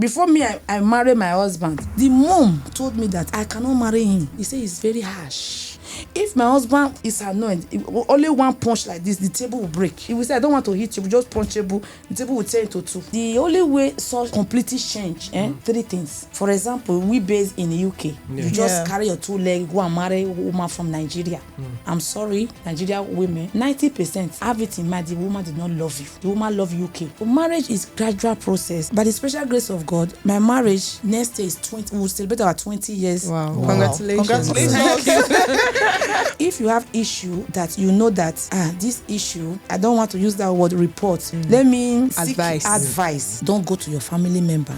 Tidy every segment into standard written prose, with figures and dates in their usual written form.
before me, I married my husband. The mom told me that I cannot marry him. He said it's very harsh. If my husband is annoyed, only one punch like this, the table will break. He will say, I don't want to hit you, just punch table. The table will turn into two. The only way such completely change, three things. For example, we based in the UK. You just carry your two legs, go and marry a woman from Nigeria. I'm sorry, Nigeria women, 90% have it in mind the woman did not love you. The woman love UK. But marriage is gradual process. By the special grace of God, my marriage next year is 20. We'll celebrate our 20 years. Wow. Congratulations. If you have issue that you know that this issue, I don't want to use that word report. Let me seek advice. Don't go to your family member.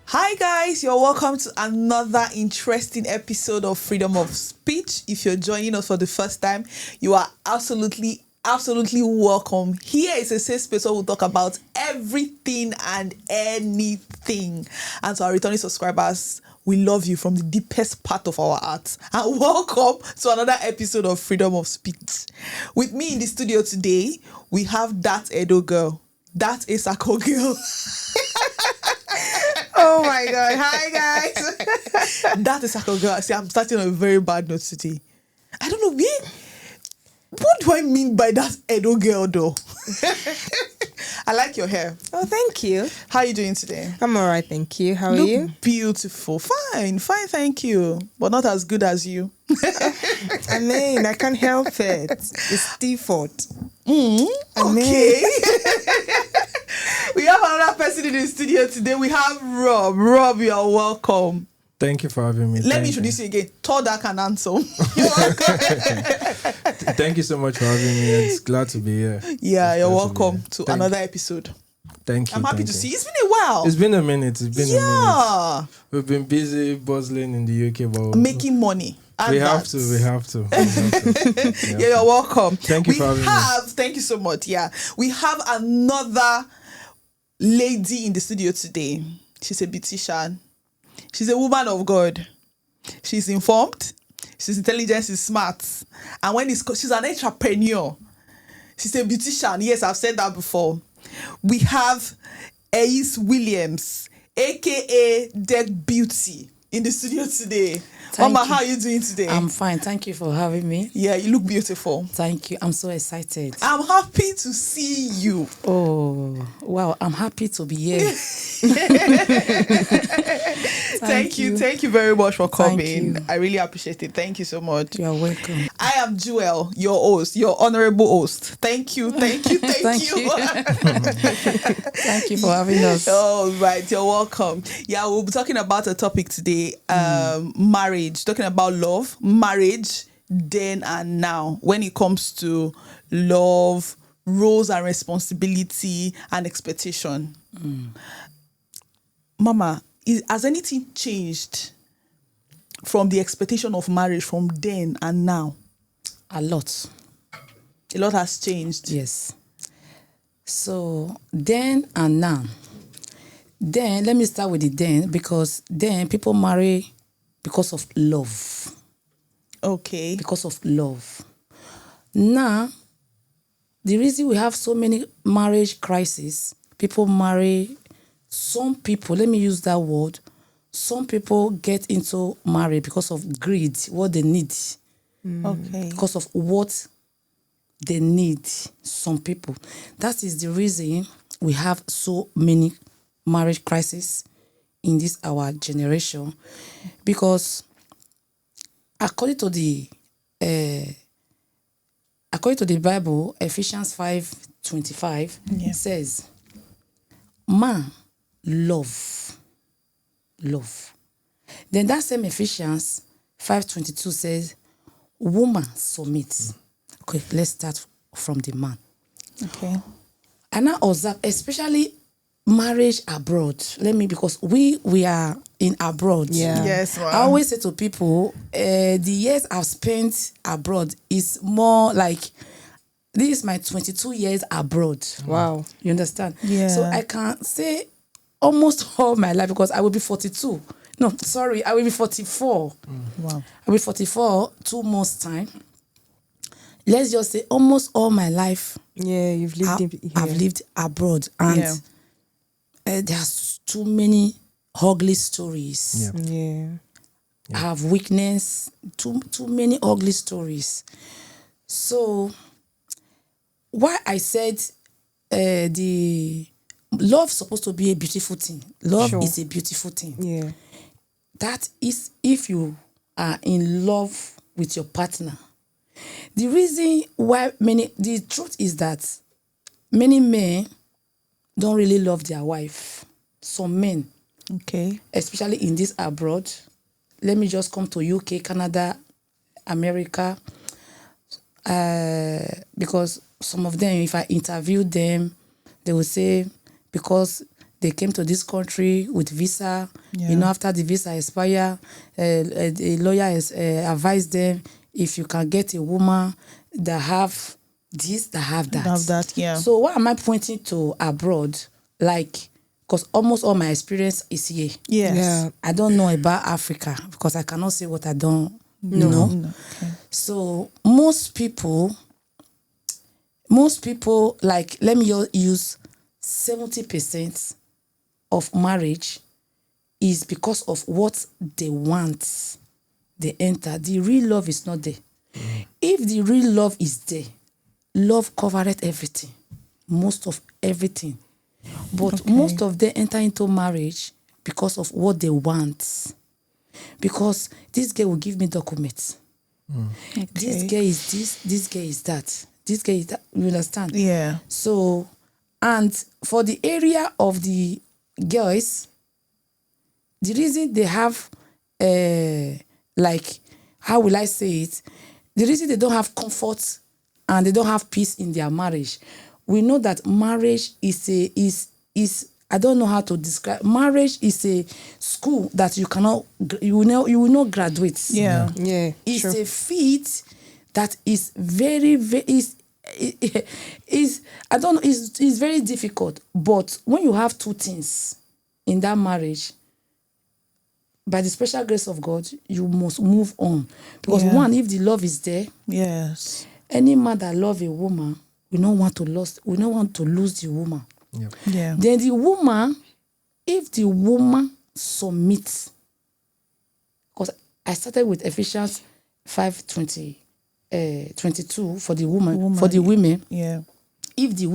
Hi guys, you're welcome to another interesting episode of Freedom of Speech. If you're joining us for the first time, you are absolutely welcome. Here is a safe space where we'll talk about everything and anything. And to our returning subscribers, we love you from the deepest part of our hearts. And welcome to another episode of Freedom of Speech. With me in the studio today, we have that Edo girl, that Etsako girl. Oh my God. Hi guys. That Etsako girl. See, I'm starting on a very bad note today. I don't know, what do I mean by that Edo girl though? I like your hair. Oh, thank you. How are you doing today? I'm all right, thank you. How are you? Beautiful. Fine, thank you. But not as good as you. I mean, I can't help it. It's default. Okay. We have another person in the studio today. We have Rob. Rob, you are welcome. Thank you for having me. Let me introduce you again. Tall, dark, and handsome. You're welcome. Thank you so much for having me. It's glad to be here. Yeah, you're welcome to another episode. Thank you. I'm happy to see you. It's been a while. It's been a minute. a minute. We've been busy bustling in the UK, but making money. We have to. Yeah, you're welcome. Thank you for having me. Thank you so much. Yeah, we have another lady in the studio today. She's a beautician. She's a woman of God. She's informed. She's intelligent. She's smart. And she's an entrepreneur. She's a beautician. Yes, I've said that before. We have Ace Williams, aka Deck Beauty, in the studio today. Mama, how are you doing today? I'm fine. Thank you for having me. Yeah, you look beautiful. Thank you. I'm so excited. I'm happy to see you. Oh, wow. I'm happy to be here. Thank you very much for coming. I really appreciate it. Thank you so much. You are welcome. I am Jewel, your host, your honorable host. Thank you. Thank you. Thank you for having us. All right, you're welcome. Yeah, we'll be talking about a topic today, marriage, talking about love, marriage, then and now, when it comes to love, roles and responsibility and expectation. Mama, has anything changed from the expectation of marriage from then and now? A lot. A lot has changed. Yes. So then and now. Then, let me start with the then, because then people marry because of love. Okay. Because of love. Now, the reason we have so many marriage crises, people marry, some people, let me use that word, some people get into marriage because of greed, what they need. Okay. Because of what they need, some people. That is the reason we have so many marriage crises in this our generation, because according to the Bible, Ephesians 5:25 says, man love. Then that same Ephesians 5:22 says, woman submit. Okay, let's start from the man. Okay. And I observe, especially marriage abroad. Because we are in abroad. Yeah. Yes. Wow. I always say to people, the years I've spent abroad is more like, this is my 22 years abroad. Wow. You understand? Yeah. So I can say almost all my life, because I will be 42. No, sorry, I will be 44. Wow. I will be 44 2 months time. Let's just say almost all my life Yeah, you've lived here. I've lived abroad, and there's too many ugly stories. Yeah. I have witnessed too many ugly stories. So why I said the love is supposed to be a beautiful thing. Love is a beautiful thing. Yeah. That is if you are in love with your partner. The reason why the truth is that many men don't really love their wife. Some men, Okay. especially in this abroad, let me just come to UK, Canada, America, because some of them, if I interview them, they will say because they came to this country with visa, after the visa expire, a lawyer has advised them, if you can get a woman that have this, that have that. Have that, yeah. So why am I pointing to abroad? Like, because almost all my experience is here. Yes. Yeah. I don't know about Africa because I cannot say what I don't know. Okay. So most people, like, let me use 70% of marriage is because of what they want. They enter. The real love is not there. If the real love is there, love covered everything. Most of everything. But most of them enter into marriage because of what they want. Because this guy will give me documents. This guy is this guy is that. This guy is that. You understand? Yeah. So, and for the area of the girls, the reason they have, like, how will I say it? The reason they don't have comfort and they don't have peace in their marriage, we know that marriage is I don't know how to describe. Marriage is a school that you will not graduate. Yeah. Yeah. It's a feat that is very, very is I don't know, is very difficult. But when you have two things in that marriage, by the special grace of God, you must move on. Because one, if the love is there, Yes. any man that love a woman, we don't want to lose the woman. Yeah. Then the woman, if the woman submits, because I started with Ephesians 5:22 for the woman, for the women. Yeah. If the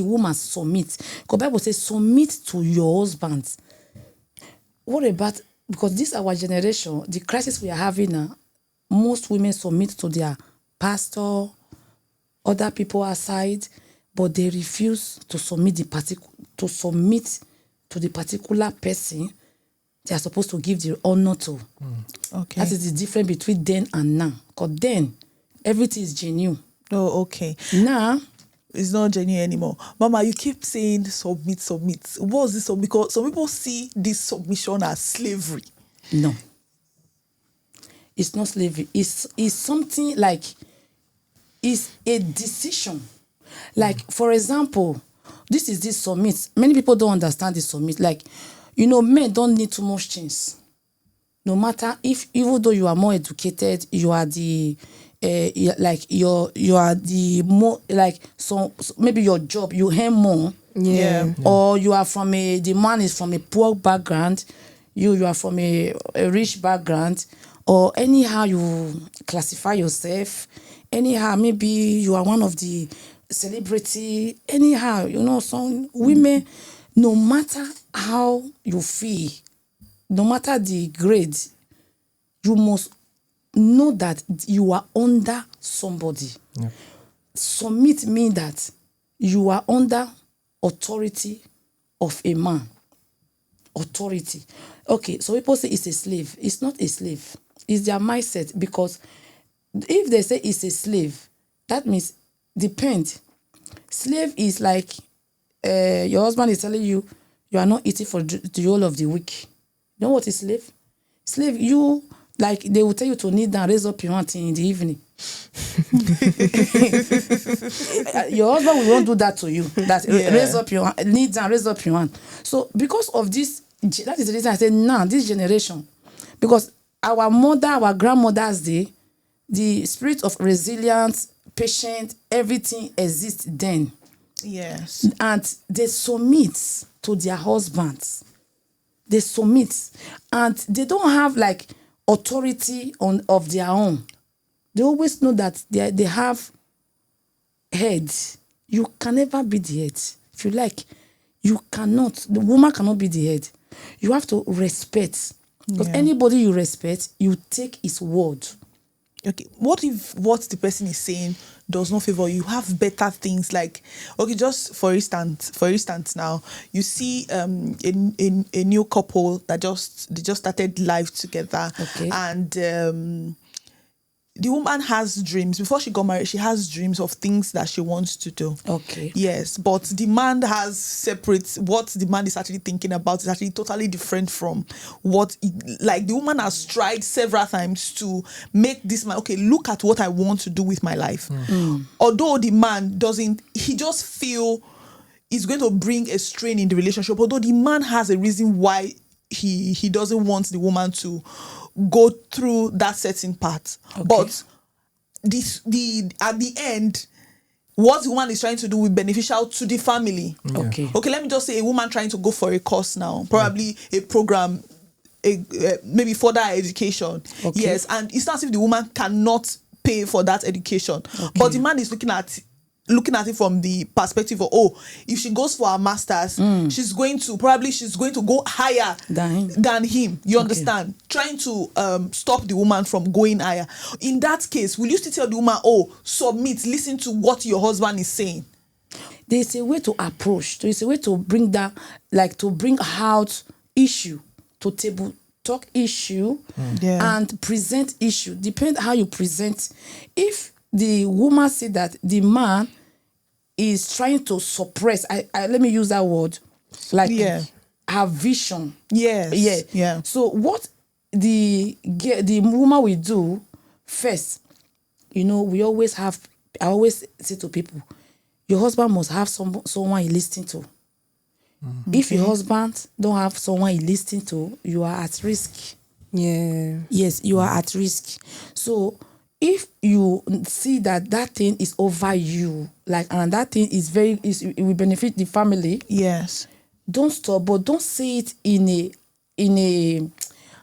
woman submits, because Bible says submit to your husband. What about, because this our generation, the crisis we are having now, most women submit to their pastor, other people aside, but they refuse to submit to the particular person they are supposed to give the honor to. Okay. That is the difference between then and now. Because then everything is genuine. Oh, okay. Now It's not genuine anymore. Mama, you keep saying submit. What's this? Because some people see this submission as slavery. no, it's not slavery. It's something like, it's a decision. Like, for example, this submit. Many people don't understand this submit. Like, men don't need too much things. No matter even though you are more educated, you are the you are the more, like, so maybe your job, you earn more. Yeah. Or you are the man is from a poor background, you are from a rich background, or anyhow you classify yourself, anyhow maybe you are one of the celebrity, anyhow, some women, no matter how you feel, no matter the grade, you must know that you are under somebody. Submit means that you are under authority of a man. Authority. Okay, so people say it's a slave. It's not a slave. It's their mindset, because if they say it's a slave, that means depend. Slave is like your husband is telling you are not eating for the whole of the week. You know what is slave? Slave, you, like, they will tell you to kneel down, raise up your hand in the evening. Your husband will not do that to you. That raise up your hand, kneel down, raise up your hand. So because of this, that is the reason I say now, this generation, because our grandmothers, the spirit of resilience patient, everything exists then. Yes. And they submit to their husbands. They submit. And they don't have like authority of their own. They always know that they have head. You can never be the head. If you like, you cannot. The woman cannot be the head. You have to respect. Because anybody you respect, you take his word. Okay, what if what the person is saying does not favor you? Have better things like, okay, just for instance now, you see a new couple that they just started life together, and the woman has dreams. Before she got married, she has dreams of things that she wants to do. Okay. Yes, but the man has separate. What the man is actually thinking about is actually totally different from what, like the woman has tried several times to make this man, okay, look at what I want to do with my life. Although the man doesn't, he just feel it's going to bring a strain in the relationship. Although the man has a reason why he doesn't want the woman to go through that certain part. Okay. But at the end, what the woman is trying to do will be beneficial to the family. Okay. Okay, let me just say a woman trying to go for a course now, probably a program, maybe further education. Okay. Yes, and it's not as if the woman cannot pay for that education. Okay. But the man is looking at it from the perspective of, if she goes for her masters, she's going to go higher than him. You understand? Trying to stop the woman from going higher. In that case, will you still tell the woman, submit, listen to what your husband is saying? There's a way to approach. There's a way to bring that, like to bring out issue to table, talk issue, and present issue. Depend how you present. If the woman see that the man is trying to suppress, I let me use that word, like her vision. Yes. Yeah. So what the woman will do first, we always have. I always say to people, your husband must have someone he listens to. If your husband don't have someone he listens to, you are at risk. Yeah. Yes, you are at risk. So if you see that thing is over you, and that thing it will benefit the family. Yes. Don't stop, but don't say it in a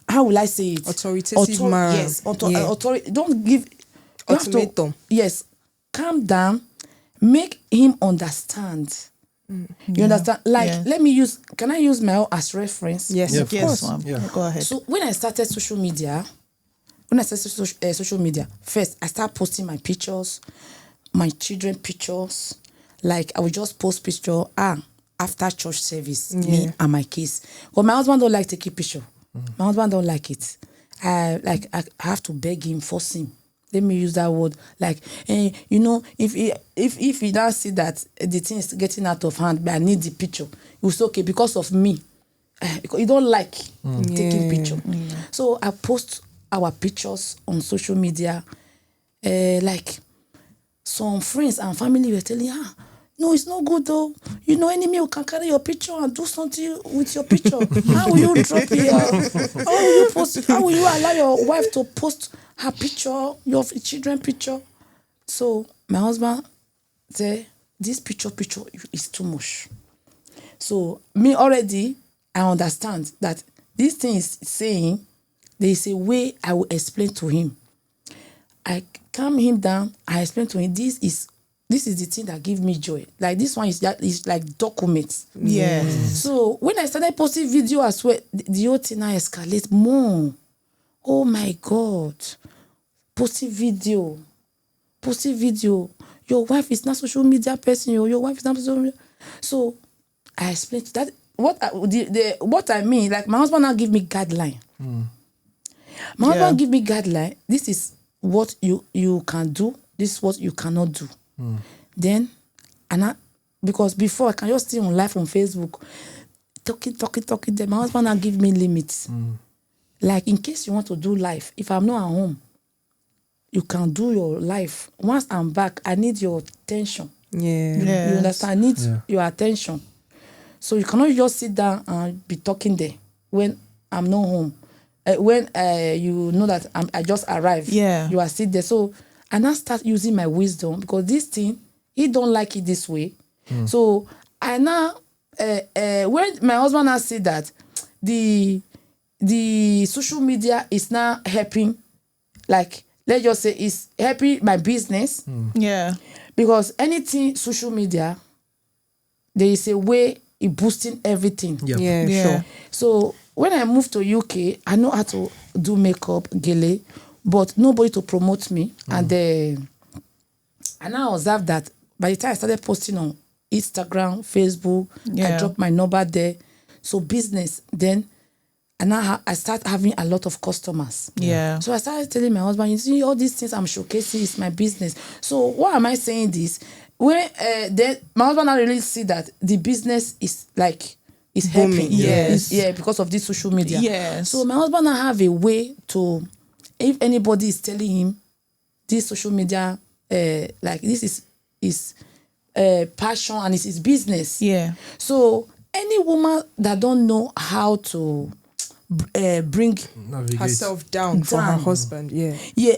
how will I say it? Authoritative manner. Yes, authority. Don't give ultimatum. Yes, calm down. Make him understand. You understand? Let me use. Can I use my own as reference? Yes, Yeah, of course. ma'am. Yeah. Go ahead. So when I started social media, first I start posting my pictures, my children pictures. Like I will just post picture after church service, me and my kids. But my husband don't like taking picture. My husband don't like it. I have to beg him, force him. Let me use that word. If he does see that the thing is getting out of hand, but I need the picture, it was okay because of me. Because you don't like taking picture. So I post our pictures on social media. Some friends and family were telling her, no, it's not good though. Enemy can carry your picture and do something with your picture. How will you drop it? How will you post? How will you allow your wife to post her picture, your children picture? So my husband said, this picture is too much. So me already, I understand that this thing is saying there is a way I will explain to him. I calm him down. I explain to him, this is the thing that gives me joy. Like this one is like documents. Yeah. So when I started posting video as well, the whole thing now escalates more. Oh my God. Posting video. Your wife is not social media person. Your wife is not social media. So I explained that what I mean, like my husband now give me guideline. My husband give me guideline. This is what you can do. This is what you cannot do. Then, because before I can just stay on live on Facebook, talking. Then my husband now give me limits. Like in case you want to do live, if I'm not at home, you can do your life. Once I'm back, I need your attention. Yeah. Yes. You understand? I need your attention. So you cannot just sit down and be talking there when I'm not home. When you know that I just arrived. Yeah. You are sitting there. So I now start using my wisdom because this thing, he don't like it this way. So I now, when my husband now said that the social media is now helping, like, let's just say it's helping my business. Yeah. Because anything social media, there is a way it boosting everything. Yeah, Yeah. sure. So when I moved to UK, I know how to do makeup, gele, but nobody to promote me. And now I observed that by the time I started posting on Instagram, Facebook, I dropped my number there. So business, then, and now I start having a lot of customers. Yeah. So I started telling my husband, you see, all these things I'm showcasing is my business. So why am I saying this? When then my husband now really see that the business is like, it's helping. Yes. Because of this social media. Yes. So my husband now have a way to, if anybody is telling him this social media, like this is his passion and it's his business. Yeah. So any woman that don't know how to bring Navigate. Herself down for her husband. Yeah.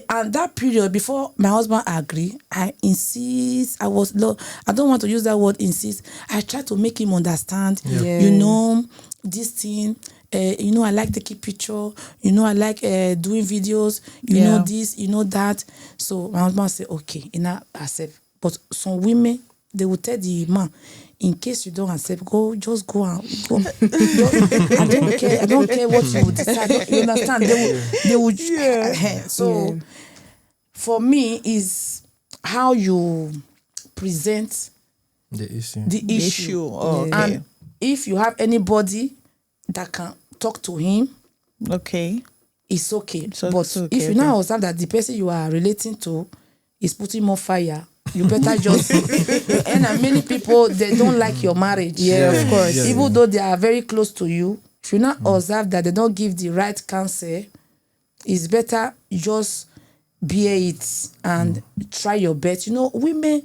and that period before my husband agree, I insist. I don't want to use that word insist. I try to make him understand. Yeah. You know, this thing. You know, I like taking picture. You know, I like doing videos. You know this. You know that. So my husband say, okay, and I accept. But some women, they will tell the man, in case you don't accept, just go and go. I don't care what you would decide. You understand? They would. So for me, is how you present The issue. the issue. Okay. And if you have anybody that can talk to him, Okay. it's okay. So but it's okay, if you now observe that the person you are relating to is putting more fire, you better just and many people, they don't like your marriage. Of course. Even though they are very close to you, if you not observe that they don't give the right counsel, it's better just bear it and try your best. You know, women,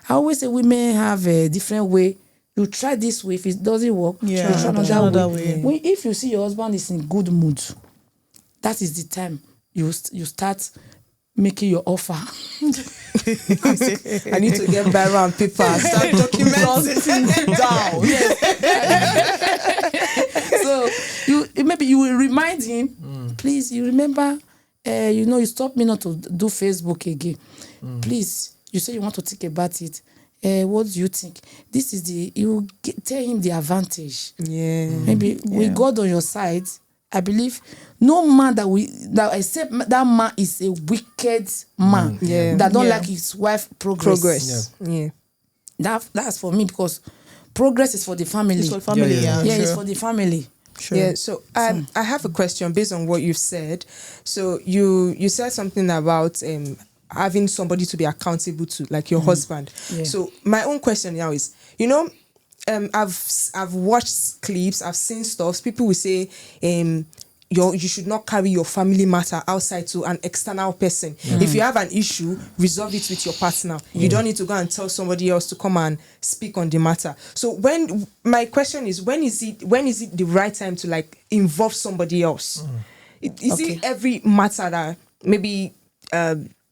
I always say women have a different way. You try this way, if it doesn't work, you try another way. If you see your husband is in good mood, that is the time you start making your offer. I need to get viral on paper. Start documenting down. So maybe you will remind him, please, you remember, you stop me not to do Facebook again. Please, you say you want to think about it. What do you think? This is tell him the advantage. Yeah. Maybe with God on your side, I believe no man that except that man is a wicked man that don't like his wife progress. Yeah. That's for me, because progress is for the family. It's for family. It's for the family. Sure. Yeah, so I have a question based on what you've said. So you said something about having somebody to be accountable to, like your husband. Yeah. So my own question now is, I've watched clips, I've seen stuff. People will say, you should not carry your family matter outside to an external person. If you have an issue, resolve it with your partner. You don't need to go and tell somebody else to come and speak on the matter. So my question is, when is it the right time to like involve somebody else? Is it every matter that maybe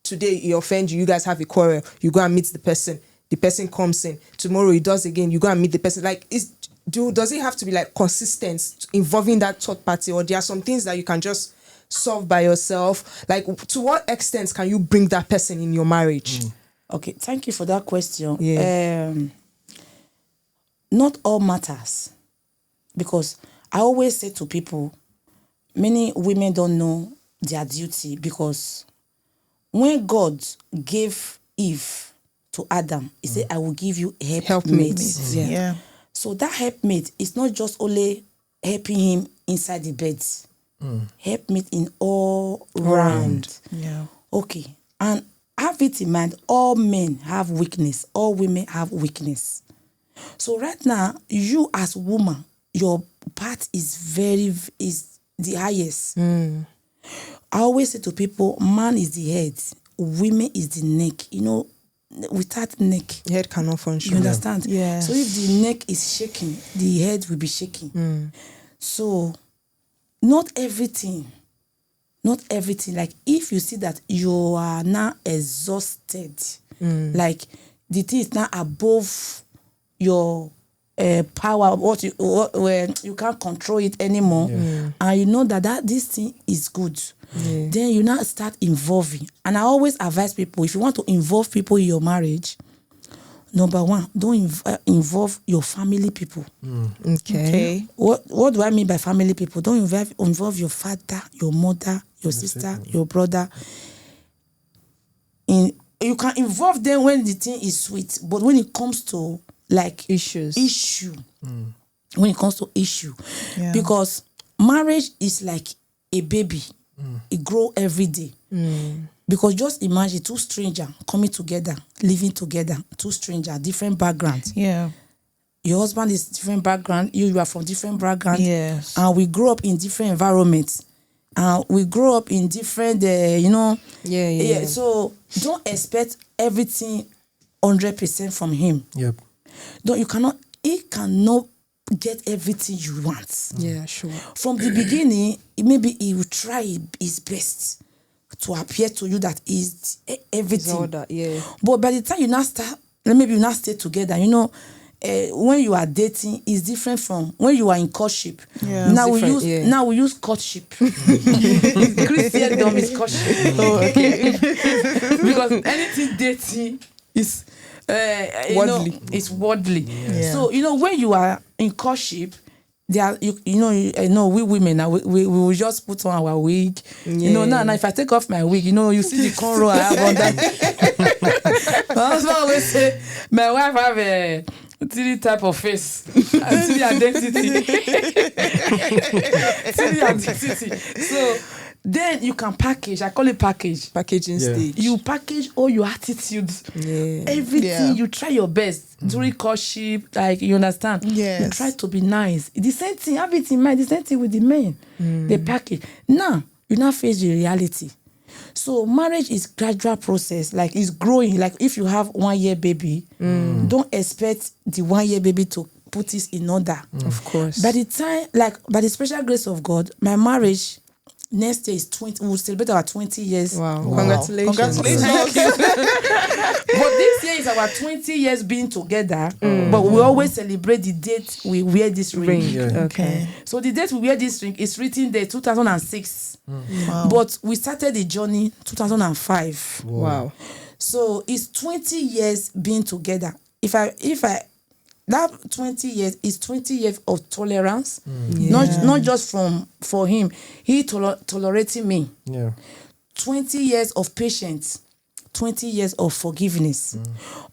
today he offends you, you guys have a quarrel, you go and meet the person comes in, tomorrow he does again, you go and meet the person, like does it have to be like consistent involving that third party, or there are some things that you can just solve by yourself? Like, to what extent can you bring that person in your marriage? Okay, thank you for that question. Not all matters, because I always say to people, many women don't know their duty, because when God gave Eve to Adam, he said, I will give you helpmates. Yeah. So that helpmate is not just only helping him inside the bed. Helpmate in all round. Yeah. Okay. And have it in mind, all men have weakness. All women have weakness. So right now, you as woman, your part is the highest. I always say to people, man is the head, women is the neck. Without neck, Head cannot function. you understand? Yeah. So if the neck is shaking, the head will be shaking. So not everything not everything. Like if you see that you are now exhausted, like the thing is now above your power, where you can't control it anymore, and you know that this thing is good, then you now start involving. And I always advise people, if you want to involve people in your marriage, number one, don't involve your family people. Okay. What do I mean by family people? Don't involve your father, your mother, your sister, your brother. You can involve them when the thing is sweet, but when it comes to like issue, when it comes to issue, because marriage is like a baby. It grows every day. Because just imagine two strangers coming together, living together, two strangers, different backgrounds. Yeah. Your husband is different background, you are from different background. Yes. And we grow up in different environments. And we grow up in different, So don't expect everything 100% from him. Yep. He cannot get everything you want. Yeah, sure. From the beginning, maybe he will try his best to appear to you that is everything. All that, yeah. But by the time you now start, maybe you now stay together, when you are dating is different from when you are in courtship. Yeah. Now we use courtship. Christendom is courtship. Oh, okay. Because anything dating is Worldly. it's worldly. Yeah. So when you are in courtship, there we women now we will just put on our wig. Now if I take off my wig, you see the cornrow I have on that. My husband always say my wife have a 3 type of face, 3 identity. 3 identity. So then you can package. I call it packaging stage. You package all your attitudes, everything. You try your best during courtship, like you understand. Yes. You try to be nice. The same thing, have it in mind. The same thing with the men. They package. Now you now face the reality. So marriage is gradual process, like it's growing. Like if you have 1 year baby, don't expect the 1 year baby to put it in order. Of course. By the time, by the special grace of God, my marriage next year is 20. We'll celebrate our 20 years. Wow. Congratulations. Congratulations. But this year is our 20 years being together. But we always celebrate the date we wear this ring. Yeah. Okay. So the date we wear this ring is written there 2006. Wow. But we started the journey 2005. Wow. So it's 20 years being together. If I that 20 years is 20 years of tolerance, not just for him. He tolerating me. Yeah. 20 years of patience, 20 years of forgiveness.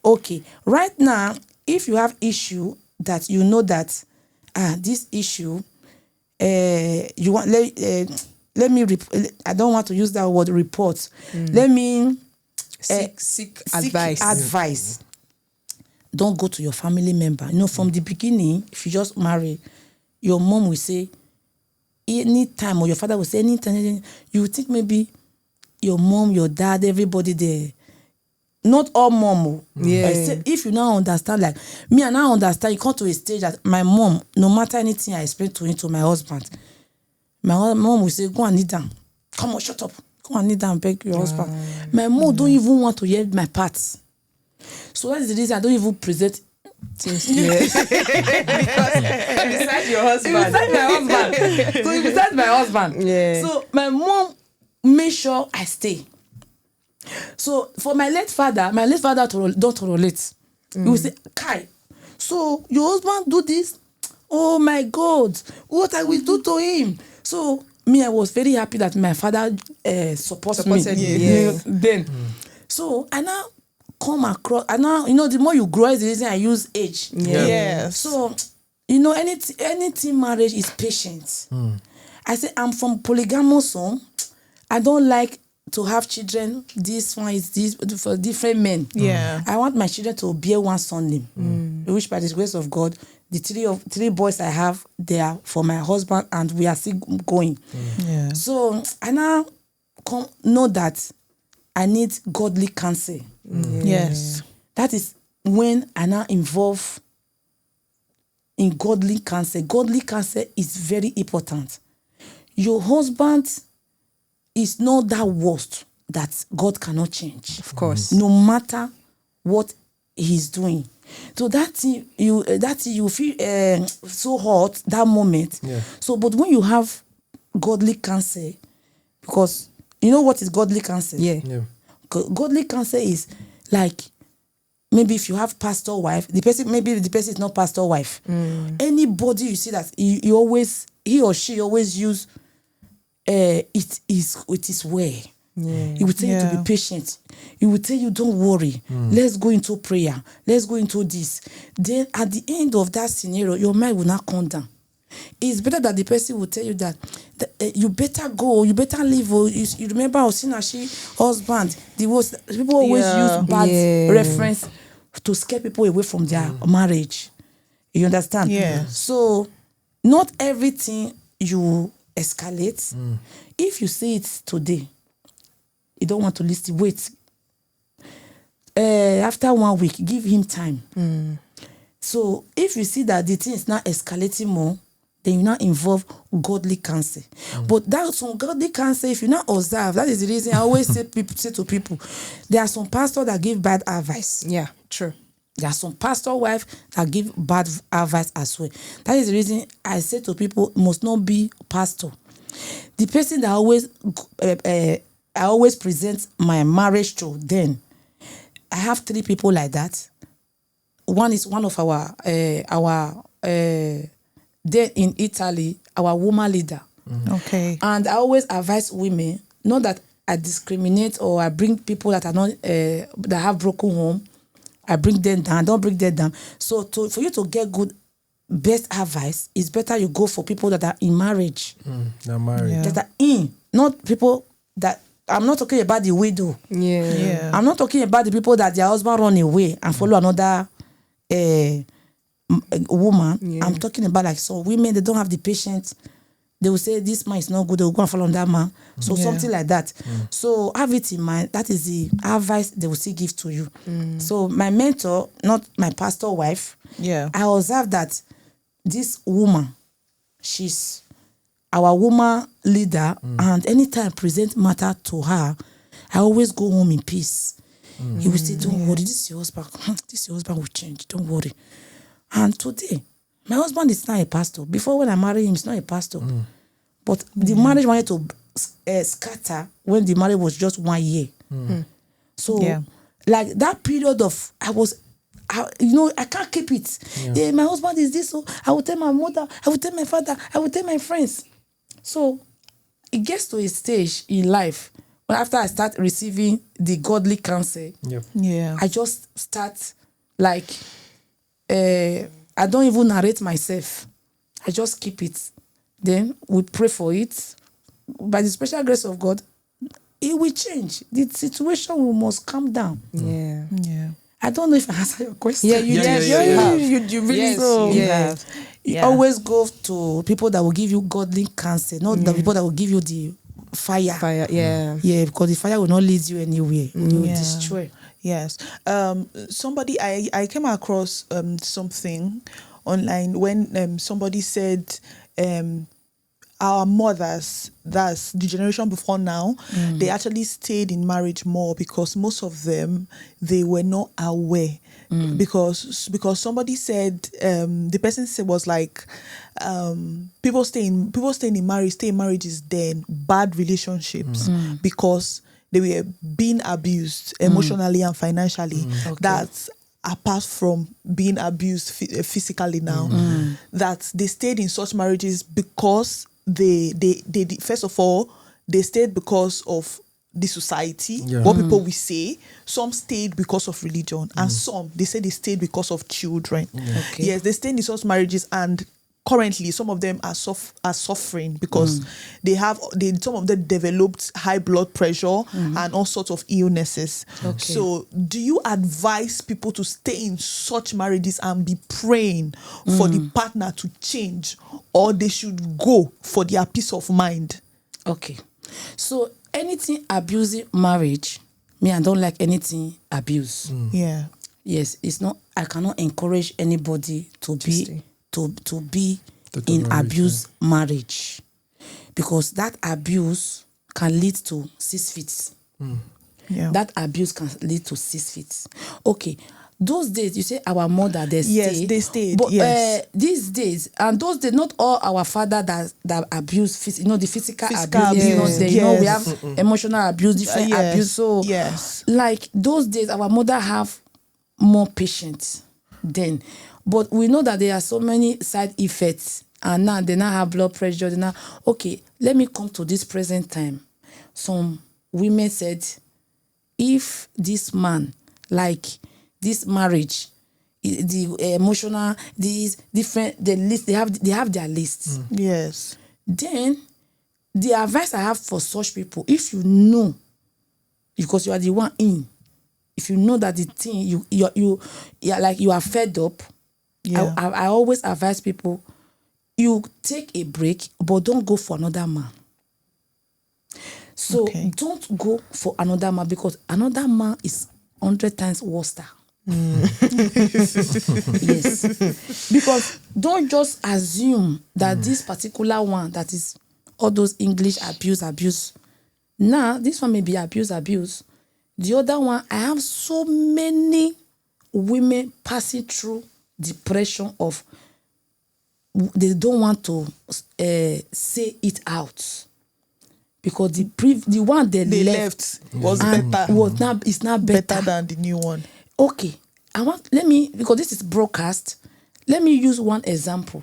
Okay, right now, if you have issue that you know that this issue, you want let me. I don't want to use that word report. Let me Seek advice. Don't go to your family member. From the beginning, if you just marry, your mom will say anytime, or your father will say anytime. You think maybe your mom, your dad, everybody there. Not all mom. If you now understand, like me, I now understand. You come to a stage that my mom, no matter anything I explain to my husband, my mom will say, "Go and kneel down. Come on, shut up. Go and kneel down and beg your husband." My mom don't even want to hear my parts. So that's the reason I don't even present things. Beside your husband. Beside my husband. So beside my husband. Yeah. So my mom made sure I stay. So for my late father don't tolerate. He will say, "Kai, so your husband do this? Oh my God, what I will do to him?" So me, I was very happy that my father supported me. Then. So I now come across, and now the more you grow, is the reason I use age. Yes. So anything marriage is patience. I say I'm from polygamous home. I don't like to have children. This one is this for different men. Yeah. I want my children to bear one son name, which by the grace of God, the 3 boys I have, they are for my husband, and we are still going. Yeah. So I now know that I need godly counsel. Yes. That is when I now involve in godly counsel. Godly counsel is very important. Your husband it's not that worst that God cannot change. Of course. No matter what he's doing. So that thing you feel so hot that moment. Yeah. So, but when you have godly counsel, because you know what is godly counsel? Yeah. Godly counsel is like, maybe if you have pastor wife, the person is not pastor wife. Anybody you see that he or she always use it is way. Yeah. He will tell you to be patient. He will tell you, don't worry. Let's go into prayer. Let's go into this. Then at the end of that scenario, your mind will not come down. It's better that the person will tell you that you better go, you better leave. Or you remember Osinachi husband. People always use bad reference to scare people away from their marriage. You understand? Yeah. So not everything you escalate. If you say it today, you don't want to listen. Wait. After 1 week, give him time. So if you see that the thing is not escalating more, then you now involve godly counsel. But that's some godly counsel, if you not observe, that is the reason I always say to people, there are some pastors that give bad advice. Yeah, true. There are some pastor wives that give bad advice as well. That is the reason I say to people, must not be pastor. The person that I always present my marriage to, then I have 3 people like that. One is one of our then in Italy, our woman leader. Okay. And I always advise women, not that I discriminate or I bring people that are not that have broken home, I bring them down, don't bring them down. So for you to get good best advice, it's better you go for people that are in marriage. They're married. Yeah. That are in, not people that, I'm not talking about the widow. Yeah. I'm not talking about the people that their husband run away and follow another woman. Yeah. I'm talking about like some women, they don't have the patience. They will say this man is not good, they will go and follow that man. So something like that. So have it in mind. That is the advice they will still give to you. So my mentor, not my pastor wife, I observed that this woman, she's our woman leader, and anytime I present matter to her, I always go home in peace. He will say, don't worry, this is your husband. This your husband will change, don't worry. And today, my husband is not a pastor. Before, when I married him, he's not a pastor. But the marriage wanted to scatter when the marriage was just 1 year. So, like that period of, I can't keep it. My husband is this, so I will tell my mother, I will tell my father, I will tell my friends. So, it gets to a stage in life when after I start receiving the godly counsel, I just start like, I don't even narrate myself. I just keep it. Then we pray for it. By the special grace of God, it will change. The situation must calm down. Yeah. I don't know if I answer your question. Yeah, you did. You really Yes, so you have. You always go to people that will give you godly counsel, not the people that will give you the fire. Yeah. Yeah, because the fire will not lead you anywhere. It will destroy. Yes. Somebody, I came across something online when somebody said our mothers, that's the generation before now, they actually stayed in marriage more because most of them, they were not aware. Because somebody said, the person said was like, people staying in marriage is then bad relationships because they were being abused emotionally and financially. That's apart from being abused physically now. That they stayed in such marriages because they first of all, they stayed because of the society, what people will say. Some stayed because of religion, and some, they say they stayed because of children. Yes, they stayed in such marriages, and currently some of them are suffering because some of them developed high blood pressure and all sorts of illnesses. So do you advise people to stay in such marriages and be praying for the partner to change, or they should go for their peace of mind? Okay, so anything abusive marriage, I don't like anything abuse. Yes, it's not. I cannot encourage anybody to be in abuse marriage, because that abuse can lead to 6 feet. Yeah. That abuse can lead to 6 feet. Okay. Those days, you say our mother, they Yes, stay. they stayed, But yes. these days, and those days, not all our father that abuse, the physical Physical abuse is not abuse, there. We yes. have emotional abuse, different Yes, abuse. So, yes. like those days, our mother have more patience then. But we know that there are so many side effects, and now they now have blood pressure. They now, okay, let me come to this present time. Some women said, if this man, like this marriage, the emotional, these different, the list, they have their lists. Yes. Then the advice I have for such people, if you know, because you are the one in, if you know that the thing you like you are fed up, Yeah. I always advise people, you take a break, but don't go for another man. So Okay. don't go for another man, because another man is 100 times worse. Yes. Because don't just assume that this particular one, that is all those English abuse. Now, this one may be abuse. The other one, I have so many women passing through depression of, they don't want to say it out. Because the one they left was and better. It's not better than the new one. Okay, because this is broadcast, let me use one example.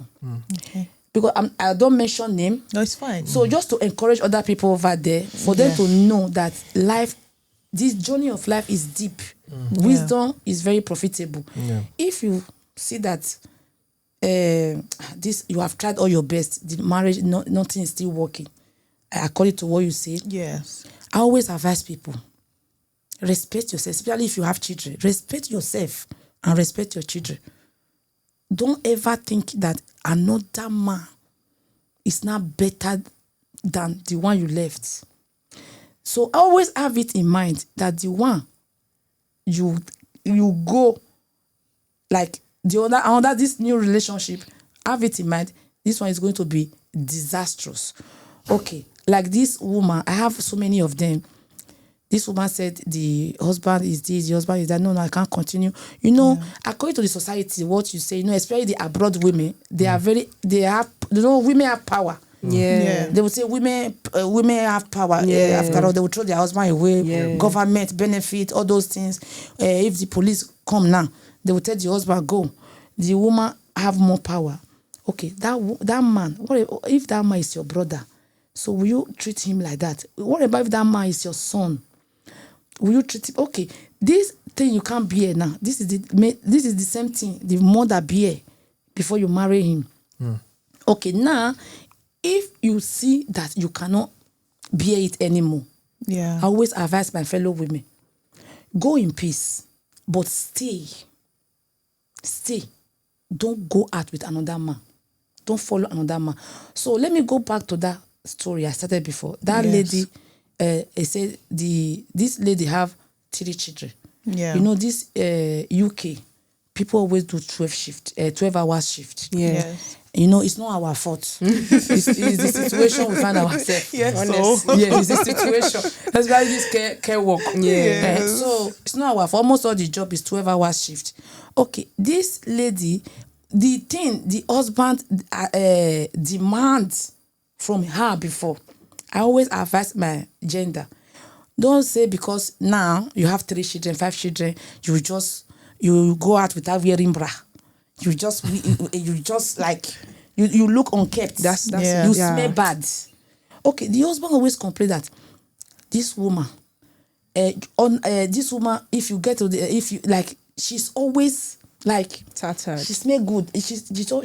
Okay. Because I don't mention name. No, it's fine. So just to encourage other people over there, for them to know that life, this journey of life is deep. Wisdom is very profitable. Yeah. If you see that this, you have tried all your best, the marriage, nothing is still working, according to what you say, Yes. I always advise people, respect yourself, especially if you have children. Respect yourself and respect your children. Don't ever think that another man is not better than the one you left. So always have it in mind that the one you go, like the other, under this new relationship, have it in mind, this one is going to be disastrous. Okay, like this woman, I have so many of them. This woman said the husband is this, the husband is that. No, I can't continue. According to the society, what you say, especially the abroad women, women have power. Yeah. They will say women have power. Yeah. After all, they will throw their husband away. Yeah. Government benefit, all those things. If the police come now, they will tell the husband go. The woman have more power. Okay, that man. What if that man is your brother? So will you treat him like that? What about if that man is your son? Will you treat him? Okay, this thing you can't bear now. This is the same thing the mother bear before you marry him. Okay, now if you see that you cannot bear it anymore, Yeah. I always advise my fellow women, go in peace, but stay. Don't go out with another man. Don't follow another man. So let me go back to that story I started before. That lady, it said this lady have 3 children. Yeah. This UK, people always do 12 hours shift. Yeah. Yes. It's not our fault. It's the situation we find ourselves. Yes. Honestly. Yeah, it's the situation. That's why this care work. Yeah. So it's not our fault. Almost all the job is 12 hours shift. Okay, this lady, the husband demands from her before. I always advise my gender. Don't say because now you have 3 children, 5 children, you go out without wearing bra. You just like you look unkept. That's You smell bad. Okay, the husband always complain that this woman, if you get to she's always like Tattered. she smell good.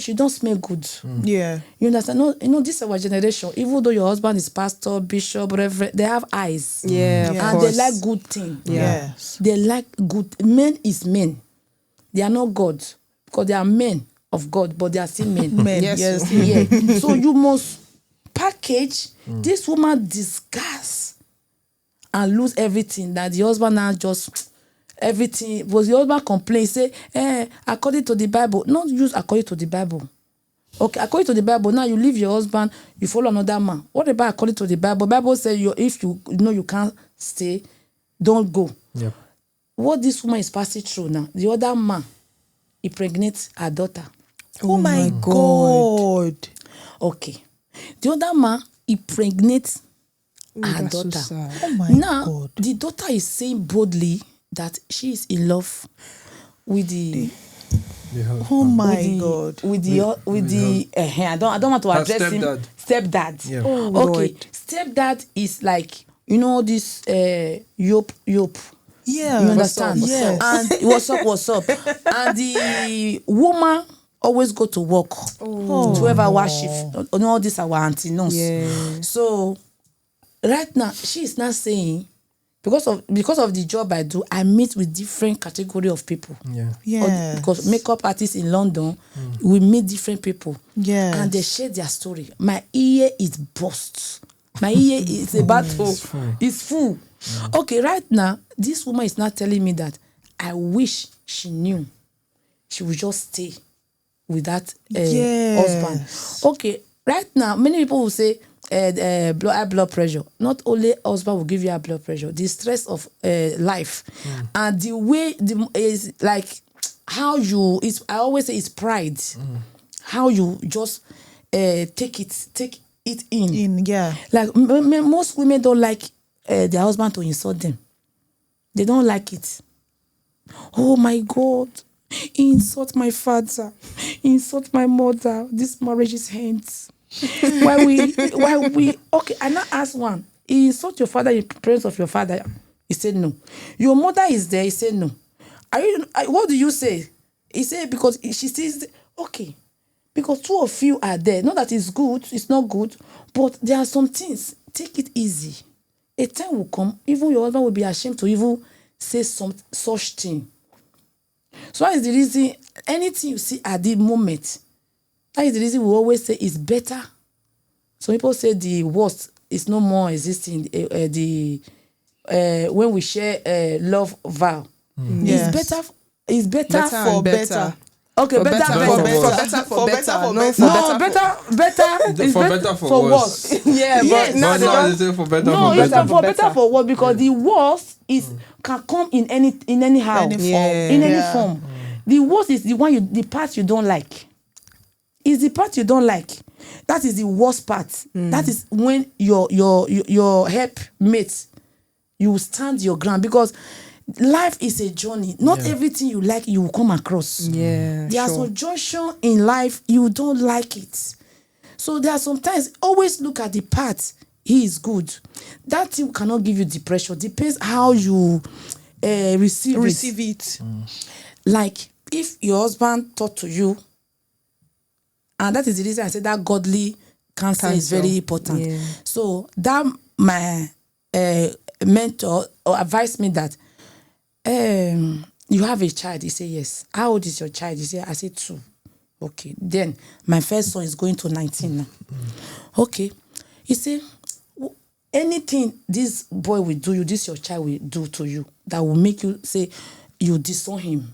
She don't smell good. Yeah. You understand? No, this is our generation. Even though your husband is pastor, bishop, reverend, they have eyes. Yeah, of And course. they like good thing. Yes. They like good. Men is men. They are not God. Because they are men of God, but they are still men. Men. Yes. Yes. Yeah. So you must package this woman disgust and lose everything. That the husband now just everything. Was the husband complain, say, according to the Bible. Not use according to the Bible. Okay, according to the Bible, now you leave your husband, you follow another man. What about according to the Bible? Bible says if you know you can't stay, don't go. Yep. What this woman is passing through now, the other man, he impregnates her daughter. Oh my God. Okay. The other man, he impregnates her that's so daughter. sad. Oh my Now, God. the daughter is saying boldly that she is in love with the Oh my with the, God. with the I don't want to Her address him. stepdad. Stepdad. Yeah. Oh, Okay. Lord. Stepdad is like, you know, this yope. Yeah. You understand? Yes. And what's up? And the woman always go to work. 12-hour shift. You know, all this our auntie knows. Yeah. So right now she is not saying, because of the job I do, I meet with different category of people. Yeah. Yeah. Because makeup artists in London, we meet different people. Yes. And they share their story. My ear is burst. My ear is about to, it's full. Okay, right now, this woman is not telling me that I wish she knew she would just stay with that husband. Okay, right now, many people will say high blood pressure. Not only husband will give you high blood pressure, the stress of life and the way is like how you. I always say it's pride. How you just take it in. Yeah. Like most women don't like their husband to insult them. They don't like it. Oh my God. He insult my father. He insult my mother. This marriage is ends. Why we okay, I now ask one. He insult your father in presence of your father. He said no. Your mother is there. He said no. What do you say? He said because she says okay. Because two of you are there. Not that it's good, it's not good, but there are some things. Take it easy. A time will come, even your husband will be ashamed to even say some such thing. So that is the reason, anything you see at the moment, that is the reason we always say it's better. Some people say the worst is no more existing. When we share love vow, Yes. It's better For better. Okay, For better. better, For for better. Better is For better, for worse. Yeah, Yes, but No, no, they say for better, no, for it's better. for better for worse because the worst is can come in any how Any form. Yeah. in any Yeah. form. The worst is the one the part you don't like. Is the part you don't like. That is the worst part. That is when your help mates, you stand your ground because life is a journey. Not everything you like you will come across. Yeah, There are sure. some junction in life you don't like it. So there are sometimes always look at the part he is good. That thing cannot give you depression. Depends how you receive it. Like if your husband talk to you, and that is the reason I say that godly counsel is very important. Yeah. So that my mentor advised me that you have a child. He said yes. How old is your child? He said I said 2. Okay. Then my first son is going to 19 now. Okay. He said anything this boy will do you, this your child will do to you that will make you say you disown him.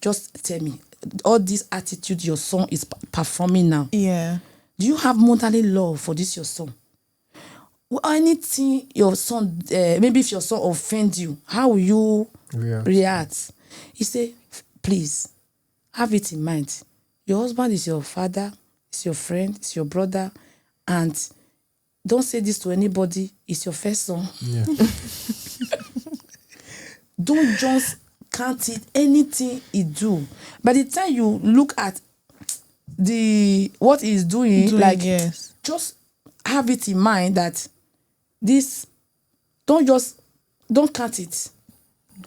Just tell me all this attitude your son is performing now. Yeah. Do you have motherly love for this your son? Well, anything your son, maybe if your son offend you, how will you react? He say, please have it in mind. Your husband is your father, is your friend, is your brother, and don't say this to anybody. It's your first son. Yeah. Don't just count it. Anything he do. By the time you look at what he's doing, like yes. just have it in mind that this don't count it.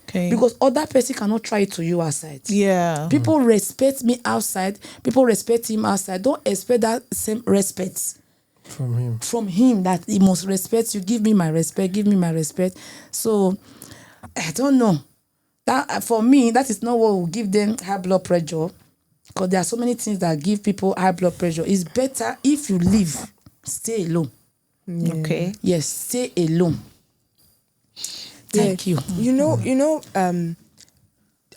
Okay. Because other person cannot try it to you outside. Yeah. People respect me outside. People respect him outside. Don't expect that same respect from him that he must respect you. Give me my respect. Give me my respect. So I don't know. That for me, that is not what will give them high blood pressure. Because there are so many things that give people high blood pressure. It's better if you leave, stay alone. Okay. Yes, stay alone. Thank you. You know,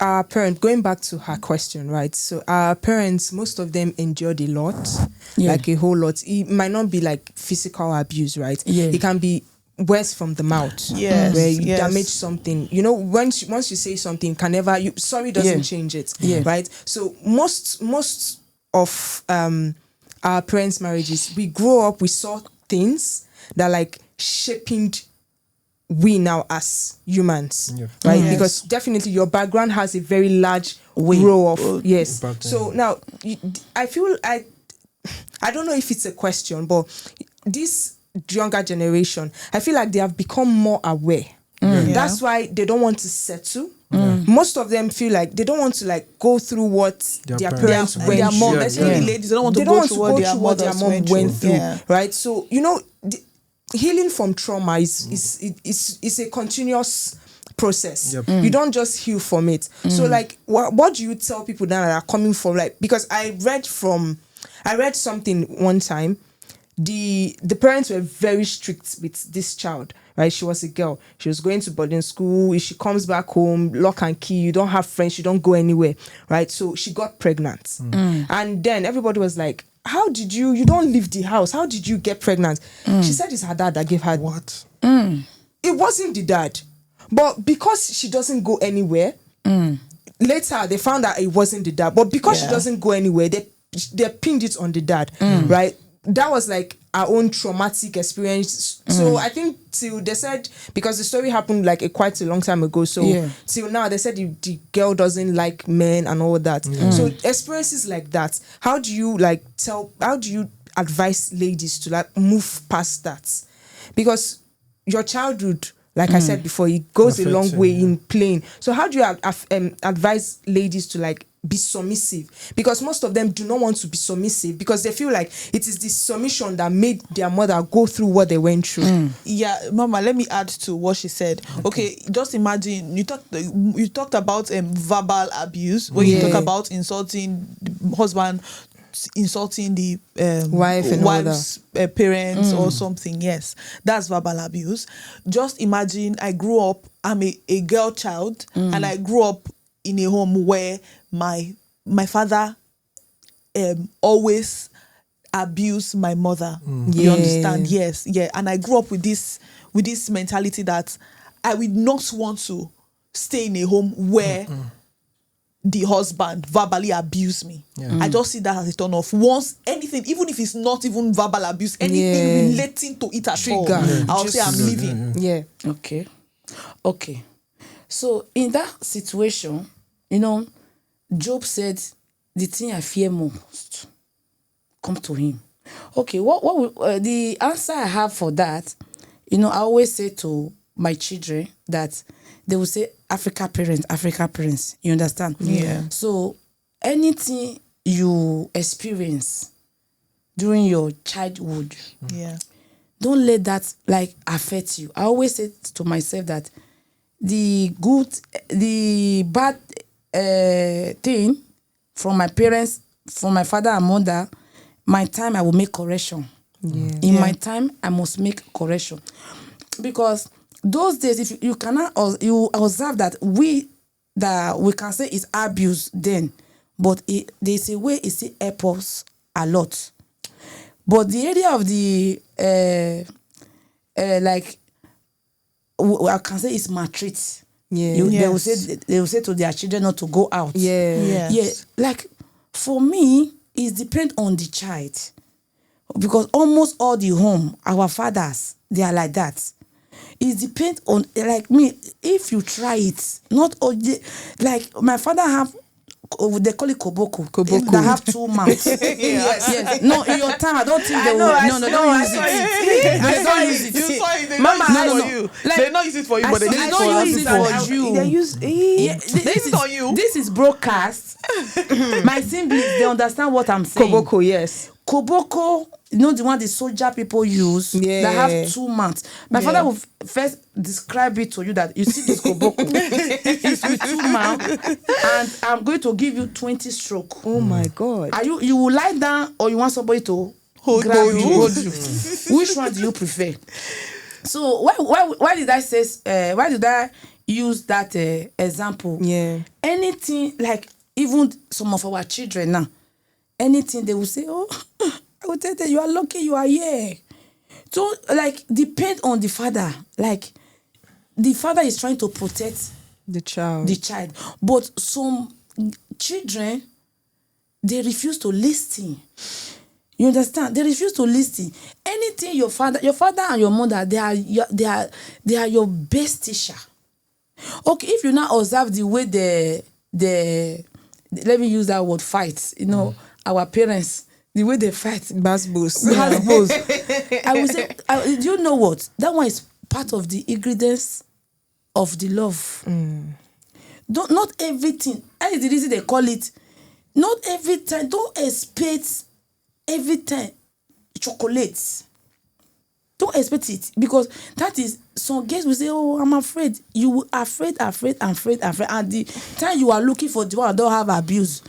our parents, going back to her question, right? So our parents, most of them endured a lot, like a whole lot. It might not be like physical abuse, right? Yeah. It can be words from the mouth, Yes, where you yes. damage something. You know, once you say something, can never. Sorry doesn't change it, right? So most of our parents' marriages, we grow up, we saw things that like shaping we now as humans, right? Yes. Because definitely your background has a very large role of yes. So now I feel I don't know if it's a question, but this younger generation, I feel like they have become more aware. That's why they don't want to settle. Most of them feel like they don't want to like go through what their parents went their mom, through. especially ladies, they don't want to go through what their mom went through, Yeah. right? So you know, healing from trauma is a continuous process. You don't just heal from it. So like, what do you tell people now that are coming from like? Because I read something one time. The parents were very strict with this child, right? She was a girl. She was going to boarding school. If she comes back home, lock and key, you don't have friends, you don't go anywhere, right? So she got pregnant. And then everybody was like, how did you don't leave the house? How did you get pregnant? She said it's her dad that gave her. What? It wasn't the dad. But because she doesn't go anywhere, later they found out it wasn't the dad. But because she doesn't go anywhere, they pinned it on the dad, right? That was like our own traumatic experience. So I think till they said, because the story happened like quite a long time ago. So till now they said the girl doesn't like men and all that. So experiences like that, how do you advise ladies to like move past that? Because your childhood, like I said before, it goes a long way in playing. So how do you advise ladies to like be submissive? Because most of them do not want to be submissive because they feel like it is the submission that made their mother go through what they went through. Yeah, Mama, let me add to what she said. Okay, just imagine you talked about verbal abuse when you talk about insulting the husband, insulting the wife's parents or something. Yes, that's verbal abuse. Just imagine I'm a girl child and I grew up in a home where my father always abused my mother. You understand? Yes, yeah. And I grew up with this mentality that I would not want to stay in a home where the husband verbally abused me. I just see that as a turn off. Once anything, even if it's not even verbal abuse, anything relating to it at all, I'll say I'm leaving. Okay. So in that situation, you know, Job said, the thing I fear most, come to him. Okay, what the answer I have for that, you know, I always say to my children that they will say, Africa parents, you understand? Yeah. So anything you experience during your childhood, don't let that like affect you. I always say to myself that the bad thing from my parents, from my father and mother, my time I will make correction. In my time I must make correction, because those days, if you cannot, you observe that we can say it's abuse then, but there's a way it still helps us a lot. But the area of the like I can say it's maltreat. They will say to their children not to go out. Like for me, it depends on the child, because almost all the home, our fathers, they are like that. It depends on, like me, if you try it, not all like my father have, they call it koboko. They have 2 mouths. Yes. No, in your time, I don't think they will. No, don't use it. They don't use it. You saw it. They Mama, don't use it for you. Like, They don't use it for you, but they don't use it for you. They use This is on you. This is broadcast. My siblings, they understand what I'm saying. Koboko, yes. Koboko, you know the one the soldier people use that have 2 mouths. My father will first describe it to you that you see this koboko. It's with 2 mouths, and I'm going to give you 20 stroke. Oh my God. Are you will lie down, or you want somebody to hold you? Which one do you prefer? So why did I say why did I use that example. Yeah. Anything, like even some of our children now, anything they will say, oh, I will tell them, you are lucky you are here. So, like, depend on the father. Like, the father is trying to protect The child. But some children, they refuse to listen. You understand? They refuse to listen. Anything your father and your mother, they are your best teacher. Okay, if you now observe the way the let me use that word, fight. You know, our parents, the way they fight. Basbos. I would say, do you know what? That one is part of the ingredients of the love. Not everything. That is the reason they call it. Not every time. Don't expect every time chocolates. Don't expect it, because that is, some girls will say, oh, I'm afraid. You will afraid. And the time you are looking for the one that don't have abuse,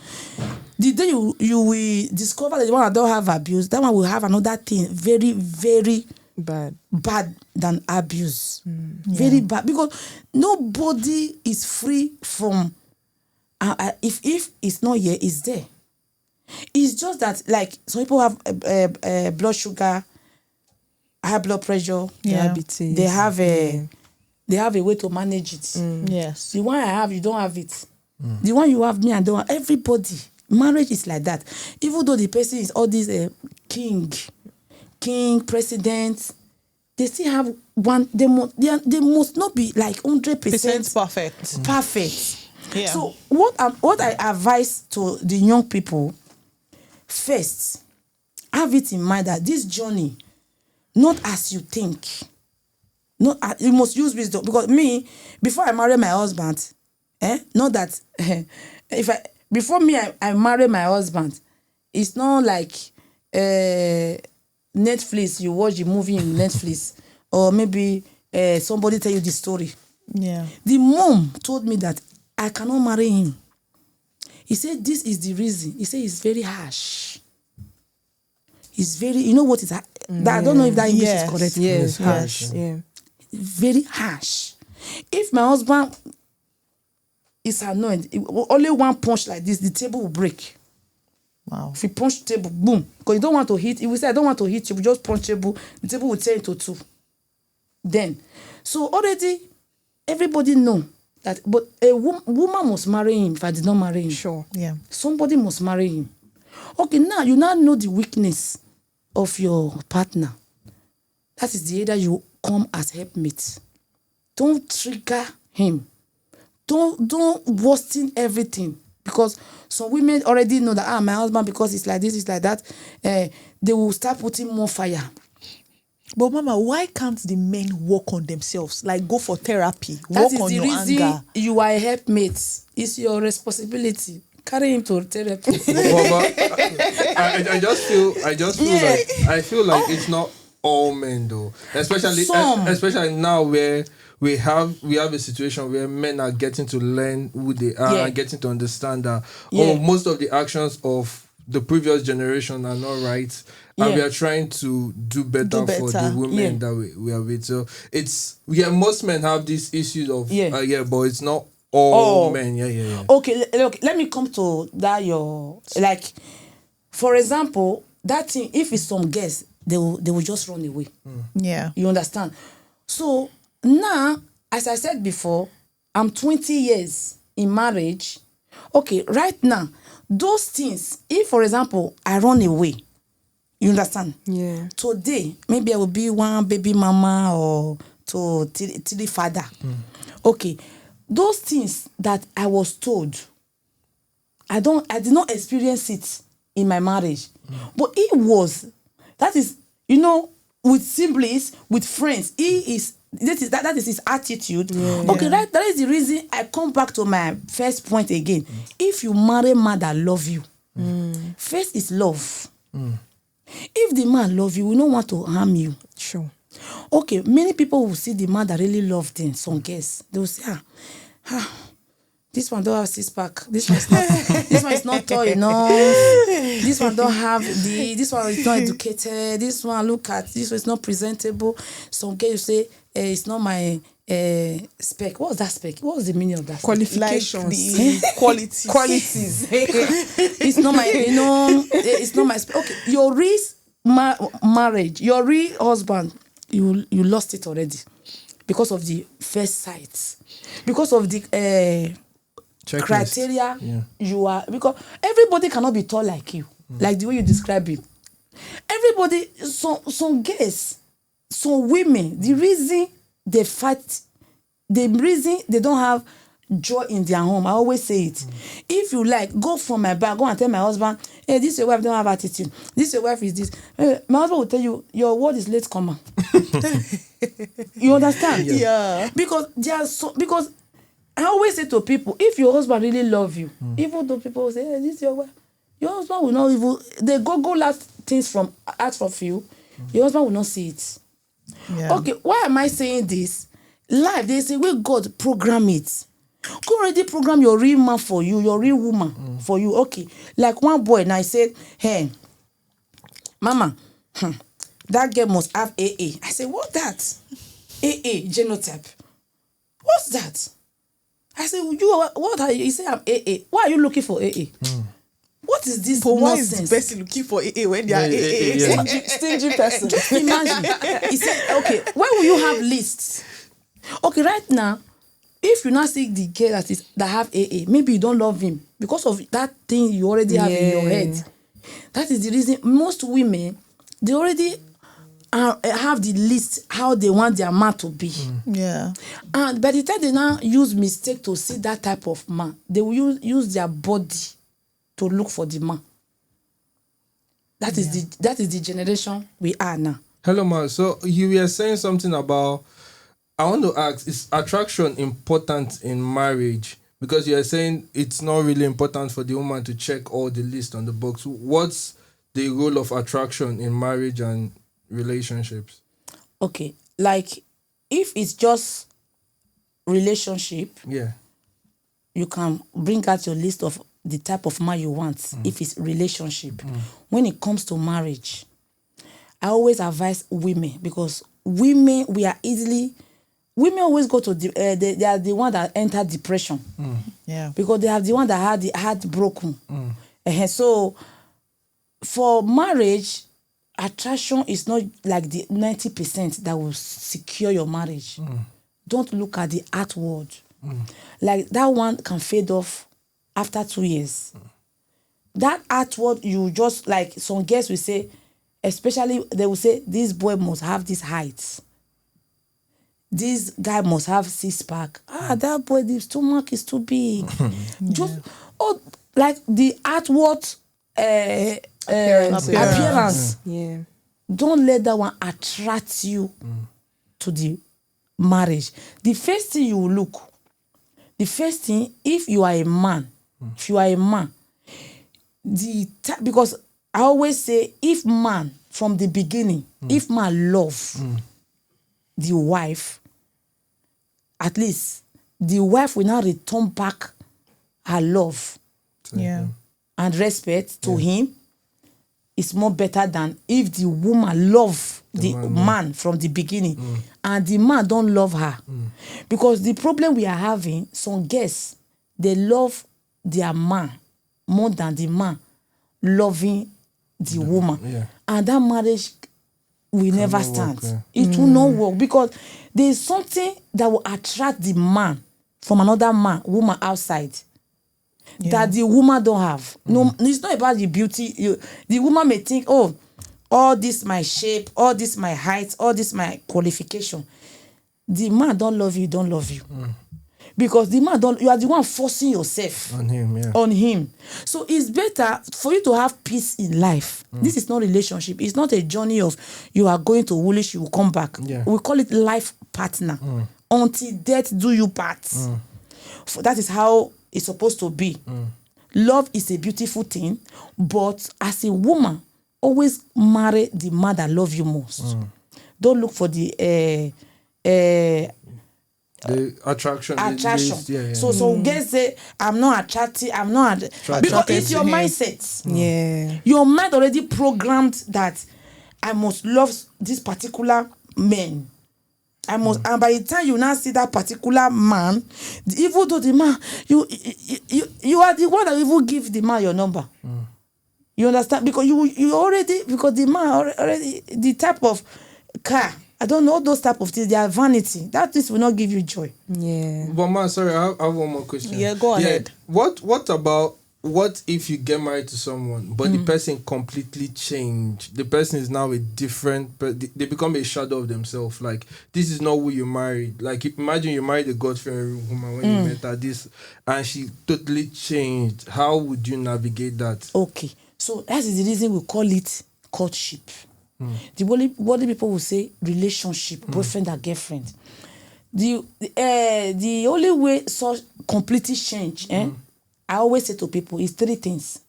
the day you will discover that the one that don't have abuse, that one will have another thing very, very bad than abuse. Very bad, because nobody is free from if it's not here, it's there. It's just that, like, some people have blood sugar, high blood pressure, diabetes. They have a way to manage it. Yes. The one I have, you don't have it. The one you have, me, I don't have. Everybody. Marriage is like that. Even though the person is all these king, president, they still have one. They must not be like 100% perfect. Yeah. So what I advise to the young people, first, have it in mind that this journey, not as you think. You must use wisdom. Because me, before I marry my husband, not that before me I marry my husband, it's not like Netflix. You watch the movie in Netflix, or maybe somebody tell you the story. Yeah. The mom told me that I cannot marry him. He said this is the reason. He said it's very harsh. It's very, you know what is that? I don't know if that English is correct. Yes, harsh. Yeah. Very harsh. If my husband is annoyed, only one punch like this, the table will break. Wow. If you punch the table, boom. Because you don't want to hit. If we say I don't want to hit you, we just punch table, the table will tear into two. Then, so already everybody know that. But a woman must marry him. If I did not marry him, Sure. Yeah. somebody must marry him. Okay, now you now know the weakness of your partner. That is the area you come as helpmate. Don't trigger him. Don't worsen everything, because some women already know that my husband, because it's like this, it's like that. They will start putting more fire. But Mama, why can't the men work on themselves? Like, go for therapy, That work is on the your reason anger. you are a helpmate. It's your responsibility. Carry him to therapy. I just feel like it's not all men though, especially now where we have a situation where men are getting to learn who they are and getting to understand that most of the actions of the previous generation are not right, and we are trying to do better for the women that we are with. So it's most men have these issues of but it's not all men. Okay, look, let me come to that. Like, for example, that thing, if it's some girls, they will just run away. Yeah. You understand? So now, as I said before, I'm 20 years in marriage. Okay, right now, those things, if for example I run away, you understand? Yeah. Today, maybe I will be one baby mama or to the father. Okay, those things that I was told, I did not experience it in my marriage, but that is, with siblings, with friends, that is his attitude. Okay, right. That is the reason I come back to my first point again. If you marry a man that love you, first is love. If the man love you, we don't want to harm you. Sure. Okay, many people will see the man that really love them. Some girls, they will say, this one don't have six-pack. This one is not tall enough. This one don't have this one is not educated. This one, look at this one is not presentable. Some girls say, it's not my spec. What's that spec? What's the meaning of that? Qualifications. Like the qualities. Qualities. It's not my, it's not my spec. Okay, your real marriage, your real husband, you lost it already because of the first sight, because of the criteria you are, because everybody cannot be tall like you, like the way you describe it. Everybody, some girls, some women, the reason they fight, the reason they don't have joy in their home, I always say it. If you like, go from my back, go and tell my husband, hey, this your wife don't have attitude, this your wife is this. My husband will tell you, your word is late comer. You understand? Yeah. Because because I always say to people, if your husband really love you, even though people will say, hey, this your wife, your husband will not even, they go last things from out of you, your husband will not see it. Yeah. Okay, why am I saying this? Life, they say, well, God program it. Go already program your real man for you, your real woman for you. Okay, like one boy, and I said, hey, mama, that girl must have AA. I said, what that? AA, genotype. What's that? I said, what are you? He said, I'm AA. Why are you looking for AA? What is this But why is nonsense? the person looking for AA when they are AA? Stingy person. Just imagine. He said, okay, why will you have lists? Okay, right now, if you not see the girl that have AA, maybe you don't love him because of that thing you already have in your head. That is the reason most women, they already have the list how they want their man to be. Yeah. And by the time they now use mistake to see that type of man, they will use their body to look for the man. That is the generation we are now. Hello, ma. So you were saying something about, I want to ask, is attraction important in marriage? Because you are saying it's not really important for the woman to check all the list on the box. What's the role of attraction in marriage and relationships? Okay, like if it's just relationship, you can bring out your list of the type of man you want. If it's relationship, when it comes to marriage, I always advise women, because women always go to they are the one that enter depression. Yeah. Because they have the one that had the heart broken. So for marriage, attraction is not like the 90% that will secure your marriage. Don't look at the outward. Like that one can fade off after 2 years. That outward, you just, like some girls will say, especially they will say, this boy must have this height. This guy must have 6-pack. That boy, the stomach is too big. Just like the outward appearance. Yeah. Don't let that one attract you to the marriage. The first thing you look, if you are a man, because I always say, if man from the beginning, if man love the wife, at least the wife will now return back her love and respect to him. It's more better than if the woman love the man from the beginning and the man don't love her. Because the problem we are having, some girls, they love their man more than the man loving the woman. And that marriage will never stand. It will not work, because there is something that will attract the man from another woman outside. That the woman don't have. No, it's not about the beauty. The woman may think, oh, all this my shape, all this my height, all this my qualification. The man don't love you, because the man you are the one forcing yourself on him. So it's better for you to have peace in life. This is not relationship. It's not a journey of you are going to Woolwich, you will come back. We call it life partner. Until death do you part. That is how it's supposed to be. Love is a beautiful thing, but as a woman, always marry the man that loves you most. Don't look for the attraction. So some girls say, I'm not attractive, because it's your mindset. Your mind already programmed that I must love this particular man. I must, and by the time you now see that particular man, even though the man, you are the one that even give the man your number. You understand? Because you already, because the man already, the type of car, I don't know, those type of things, they are vanity. That this will not give you joy. Yeah. But man, sorry, I have one more question. Yeah, go ahead. What about, what if you get married to someone, but the person completely changed? The person is now a different, they become a shadow of themselves. Like, this is not who you married. Like, imagine you married a God-fearing woman when you met her, and she totally changed. How would you navigate that? Okay, so that is the reason we call it courtship. What the people will say relationship, boyfriend and girlfriend. The only way such completely change, I always say to people, is 3 things.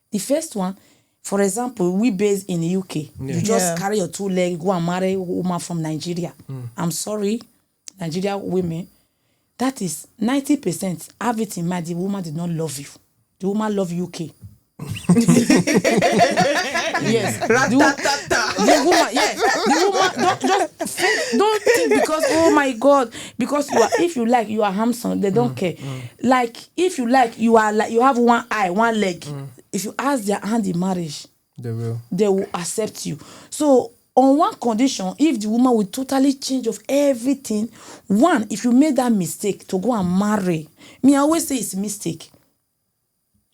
The first one, for example, we based in the UK. You just carry your 2 legs, go and marry a woman from Nigeria. I'm sorry, Nigeria women. That is 90%. Have it in mind, the woman did not love you. The woman love UK. Yes, the woman, don't think because, oh my God, because if you like, you are handsome, they don't care. Like, if you like, you have one eye, one leg. If you ask their hand in marriage, they will accept you. So on one condition, if the woman will totally change of everything, one, if you made that mistake to go and marry, I always say it's a mistake.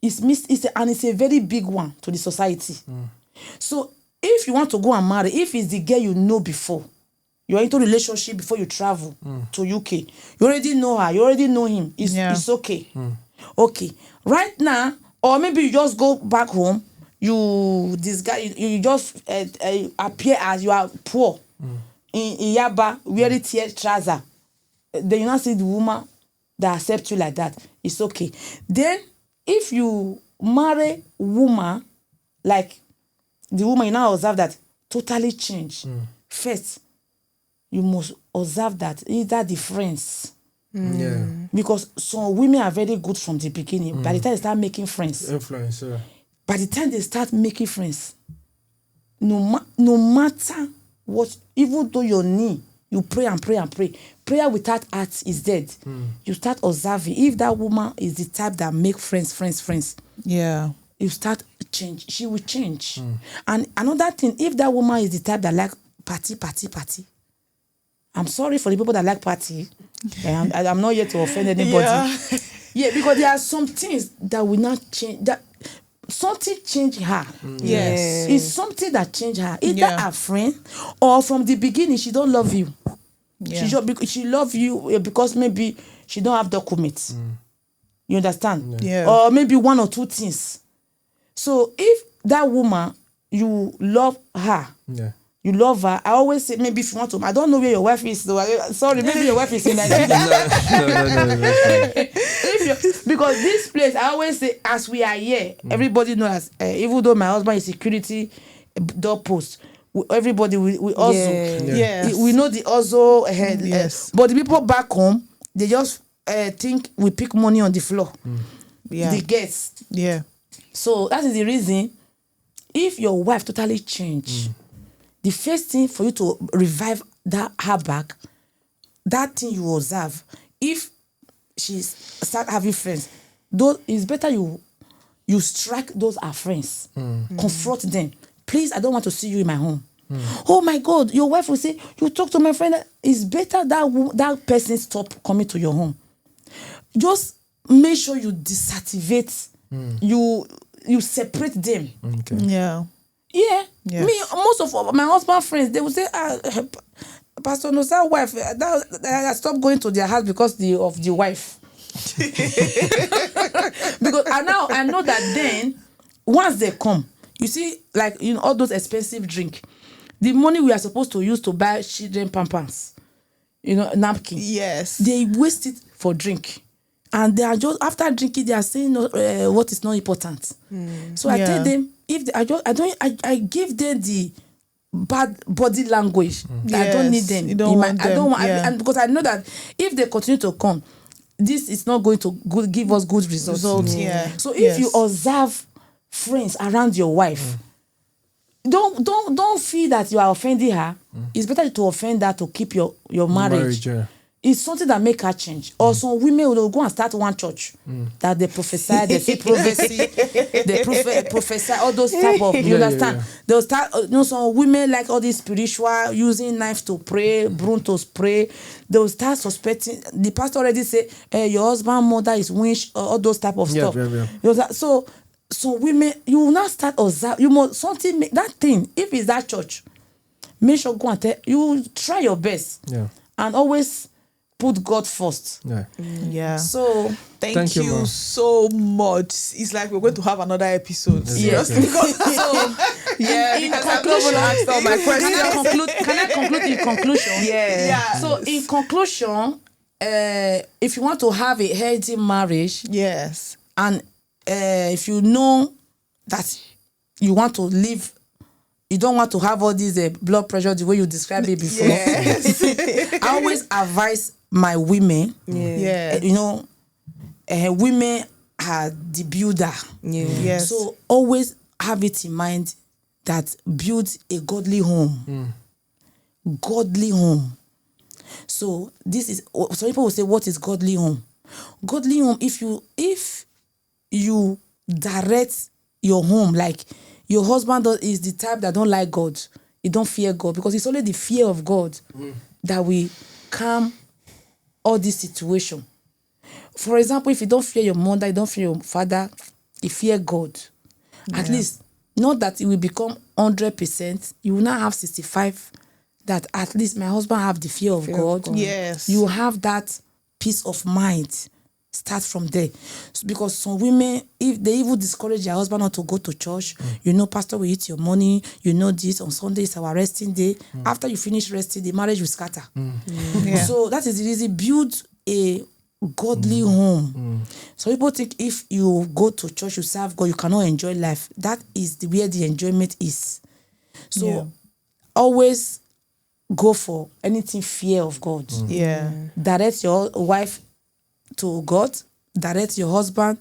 And it's a very big one to the society. So if you want to go and marry, if it's the girl you know before, you are into relationship before you travel to UK, you already know her, you already know him, it's okay. Okay, right now, or maybe you just go back home, you just appear as you are poor in Yaba, wearing tear trouser. Then you not see the woman that accepts you like that. It's okay. Then if you marry woman, like the woman, you now observe that totally change. First, you must observe that either the friends. Because some women are very good from the beginning. By the time they start making friends, Influencer. By the time they start making friends, no matter what, even though your knee, you pray and pray and pray. Prayer without heart is dead. You start observing. If that woman is the type that make friends. Yeah. You start change. She will change. And another thing, if that woman is the type that like party. I'm sorry for the people that like party. I'm not here to offend anybody. Yeah, because there are some things that will not change. That something change her. Yes. It's something that change her. Either a friend or from the beginning she don't love you. She love you because maybe she don't have documents. You understand? Yeah. Or maybe 1 or 2 things. So if that woman, you love her. You love her. I always say, maybe if you want to, I don't know where your wife is. So sorry, maybe your wife is in Nigeria. No. Because this place, I always say, as we are here, everybody knows. Even though my husband is security doorpost, everybody we also we know the also but the people back home, they just think we pick money on the floor. The guests. So that is the reason. If your wife totally change, the first thing for you to revive her back, that thing you observe, if she start having friends, it's better you strike those are friends, confront them. Please, I don't want to see you in my home. Oh my God, your wife will say, you talk to my friend. It's better that person stop coming to your home. Just make sure you deactivate. You separate them. Me, most of my husband friends, they will say, Pastor Nosa's wife, that stop going to their house because of the wife. Because I know that then once they come, you see, like all those expensive drink, the money we are supposed to use to buy children pampers, napkin. Yes. They waste it for drink. And they are just, after drinking, they are saying what is not important. So I tell them, I give them the bad body language. I don't need them. You don't want them. And because I know that if they continue to come, this is not going to give us good results. Yeah. So if you observe friends around your wife, don't feel that you are offending her. It's better to offend her to keep your marriage. Yeah. It's something that make her change. Or some women will go and start one church that they prophesy, they see prophecy, they prophesy all those type of. You understand? Yeah. They'll start. Some women like all this spiritual, using knife to pray, broom to spray. They'll start suspecting. The pastor already say, your husband, mother is winch, all those type of stuff. Yeah. So women, you will not start observe. You must something that thing. If it's that church, make sure go and tell. You try your best. Yeah. And always put God first. Yeah. So thank you Ma. so much. It's like we're going to have another episode. Yes. In conclusion, can I conclude in conclusion? Yeah. So in conclusion, if you want to have a healthy marriage, Yes. and if you know that you want to live, you don't want to have all these blood pressure the way you described it before. Yes. I always advise my women. Yeah. Women are the builder. Yes. So always have it in mind that build a godly home. Godly home. So this is, some people will say, what is godly home? Godly home, if you direct your home, like your husband is the type that don't like God, he don't fear God, because it's only the fear of God that will calm all this situation. For example, if you don't fear your mother, you don't fear your father, you fear God. At least, not that it will become 100%, you will not have 65%, that at least my husband have the fear of God. Yes. You have that peace of mind. Start from there. Because some women, if they even discourage their husband not to go to church, pastor will eat your money, this, on Sunday is our resting day. After you finish resting, the marriage will scatter. So that is the reason, build a godly home. So people think if you go to church, you serve God, you cannot enjoy life. That is where the enjoyment is. So always go for anything fear of God. Direct your wife to God, direct your husband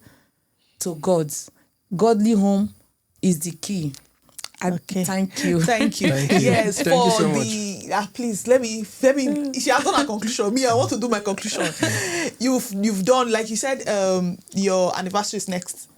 to God. Godly home is the key. Okay. Thank you. Thank you. Yes, Thank you for so the please let me she has done a conclusion. Me, I want to do my conclusion. You've done, like you said, your anniversary is next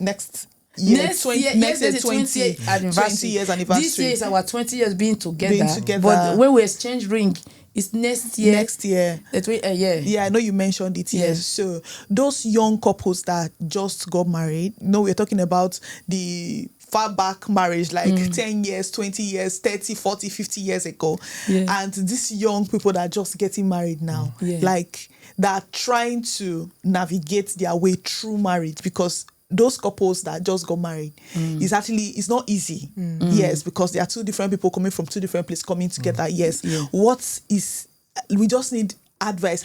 year. Next year, 20 anniversary. 20 years anniversary. This year is our 20 years being together. Together. But when we exchange ring, it's next year. Next year. Yeah, I know you mentioned it. Yes. So those young couples that just got married, we're talking about the far back marriage, like 10 years, 20 years, 30, 40, 50 years ago. And these young people that are just getting married now, like that are trying to navigate their way through marriage, because those couples that just got married it's not easy. Yes, because there are two different people coming from two different places coming together. We just need advice.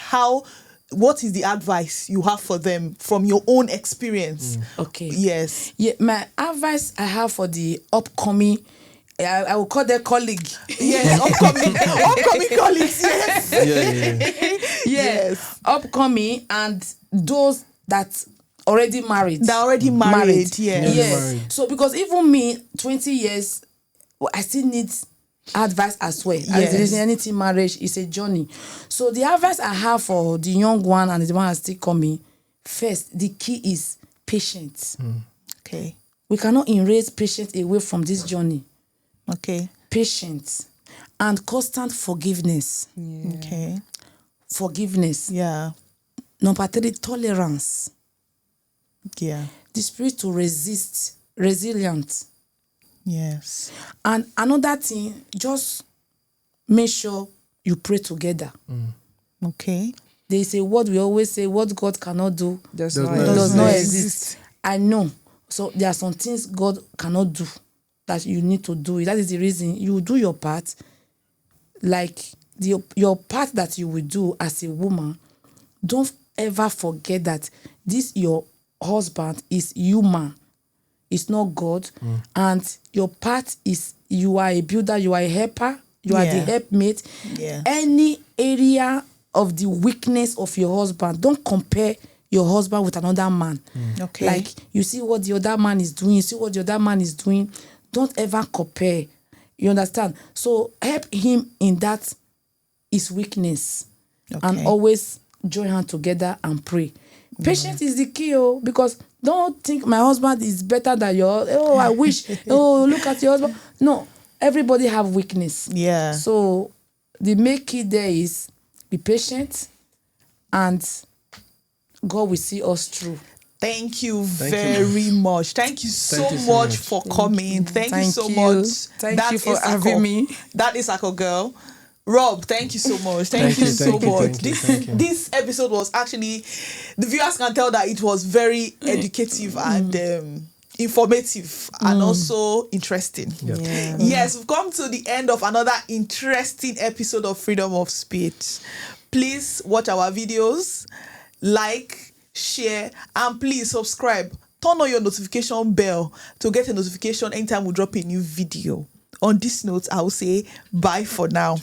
What is the advice you have for them from your own experience? Okay. Yes. Yeah, my advice I have for the upcoming, I will call their colleague. Yes, upcoming colleagues. Yes. Yes. Upcoming, and those that already married. They're already married. Yes. So because even me, 20 years, I still need advice as well. As there is anything, marriage is a journey. So the advice I have for the young one and the one that's still coming, first, the key is patience. Okay. We cannot erase patience away from this journey. Okay. Patience and constant forgiveness. Okay. Forgiveness. Yeah. Number 3, tolerance. Yeah. The spirit to resist, resilient. Yes. And another thing, just make sure you pray together. Okay. There is a word we always say, what God cannot do Does not exist. I know. So there are some things God cannot do that you need to do. That is the reason you do your part. Like your part that you will do as a woman, don't ever forget that this your husband is human. It's not God. And your part is, you are a builder, you are a helper, you are the helpmate. Yeah. Any area of the weakness of your husband, don't compare your husband with another man. Okay. Like, you see what the other man is doing, you see what the other man is doing. Don't ever compare. You understand? So help him in that his weakness, and Okay. always join hands together and pray. Patience is the key, because don't think my husband is better than your. Oh, I wish. Oh, look at your husband. No, everybody have weakness. Yeah. So the main key there is be patient, and God will see us through. Thank you very much. Thank you so much for coming. Thank you so much. Thank you for having me. That is Etsako girl. Rob, thank you so much. Thank you so much. This episode was actually, the viewers can tell that it was very educative and informative and also interesting. Yeah. Yes, we've come to the end of another interesting episode of Freedom of Speech. Please watch our videos, like, share, and please subscribe. Turn on your notification bell to get a notification anytime we drop a new video. On this note, I will say bye for now.